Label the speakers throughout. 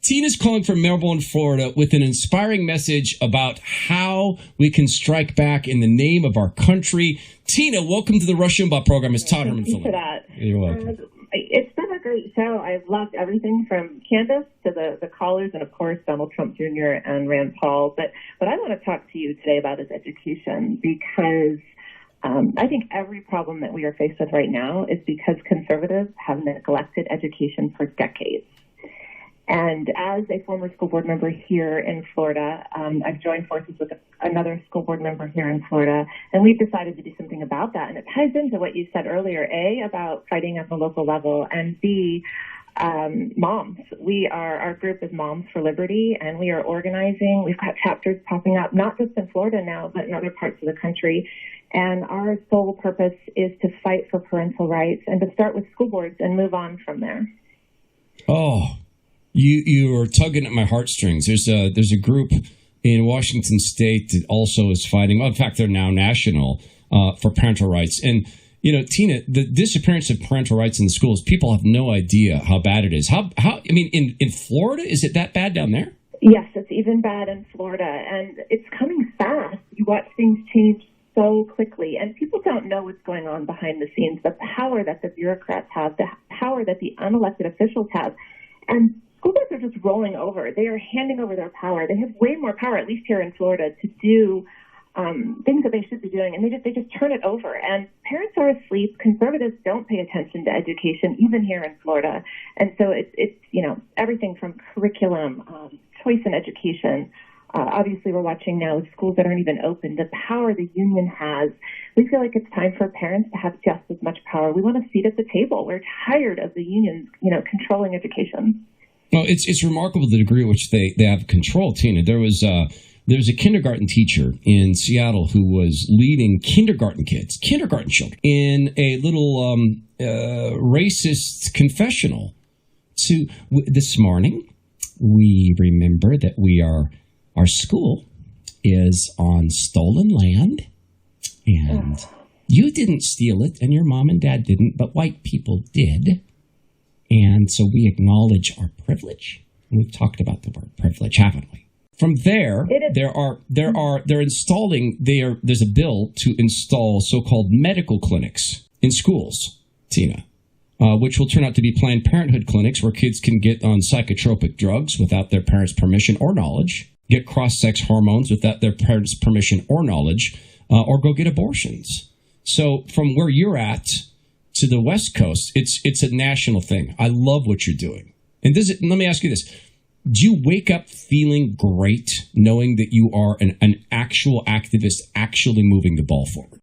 Speaker 1: Tina's calling from Melbourne, Florida, with an inspiring message about how we can strike back in the name of our country. Tina, welcome to the Rush Limbaugh program. It's Todd Herman.
Speaker 2: Thank you for that.
Speaker 1: You're welcome.
Speaker 2: It's been a great show. I've loved everything from Candace to the callers and, of course, Donald Trump Jr. and Rand Paul. But what I want to talk to you today about is education, because I think every problem that we are faced with right now is because conservatives have neglected education for decades. And as a former school board member here in Florida, I've joined forces with another school board member here in Florida, and we've decided to do something about that. And it ties into what you said earlier, A, about fighting at the local level, and B, moms. Our group is Moms for Liberty, and we are organizing. We've got chapters popping up, not just in Florida now, but in other parts of the country. And our sole purpose is to fight for parental rights and to start with school boards and move on from there.
Speaker 1: Oh, you are tugging at my heartstrings. There's a group in Washington State that also is fighting. Well, in fact, they're now national for parental rights. And you know, Tina, the disappearance of parental rights in the schools, people have no idea how bad it is. In Florida, is it that bad down there?
Speaker 2: Yes, it's even bad in Florida, and it's coming fast. You watch things change so quickly, and people don't know what's going on behind the scenes, the power that the bureaucrats have, the power that the unelected officials have. And school boards are just rolling over. They are handing over their power. They have way more power, at least here in Florida, to do things that they should be doing, and they just turn it over. And parents are asleep. Conservatives don't pay attention to education, even here in Florida. And so it's everything from curriculum, choice in education. Obviously, we're watching now schools that aren't even open, the power the union has. We feel like it's time for parents to have just as much power. We want a seat at the table. We're tired of the unions, controlling education.
Speaker 1: Well, it's remarkable the degree to which they have control, Tina. There was a kindergarten teacher in Seattle who was leading kindergarten children, in a little racist confessional. This morning, we remember that our school is on stolen land, and you didn't steal it, and your mom and dad didn't, but white people did. And so we acknowledge our privilege. And we've talked about the word privilege, haven't we? From there, there's a bill to install so-called medical clinics in schools, Tina, which will turn out to be Planned Parenthood clinics where kids can get on psychotropic drugs without their parents' permission or knowledge, get cross-sex hormones without their parents' permission or knowledge, or go get abortions. So from where you're at to the West Coast, it's a national thing. I love what you're doing. And let me ask you this. Do you wake up feeling great knowing that you are an actual activist actually moving the ball forward?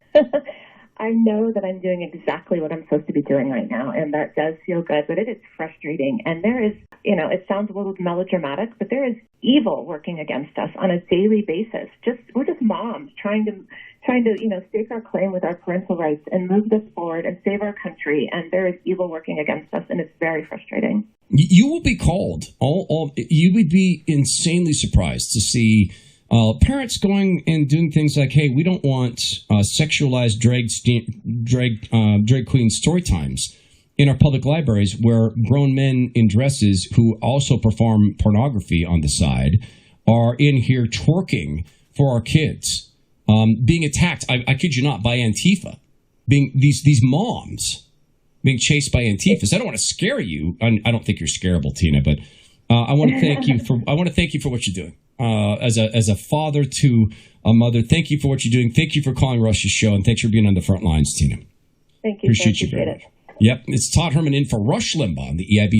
Speaker 2: I know that I'm doing exactly what I'm supposed to be doing right now, and that does feel good, but it is frustrating. And there is, it sounds a little melodramatic, but there is evil working against us on a daily basis. We're just moms trying to stake our claim with our parental rights and move this forward and save our country. And there is evil working against us, and it's very frustrating.
Speaker 1: You will be called. You would be insanely surprised to see parents going and doing things like, hey, we don't want sexualized drag queen story times in our public libraries where grown men in dresses who also perform pornography on the side are in here twerking for our kids, being attacked, I kid you not, by Antifa, being these moms being chased by Antifas. I don't want to scare you. I don't think you're scarable, Tina, but I want to thank you for what you're doing. As a father to a mother, thank you for what you're doing. Thank you for calling Rush's show, and thanks for being on the front lines, Tina.
Speaker 2: Thank you.
Speaker 1: Appreciate you very much. Yep, it's Todd Herman in for Rush Limbaugh on the EIB Network.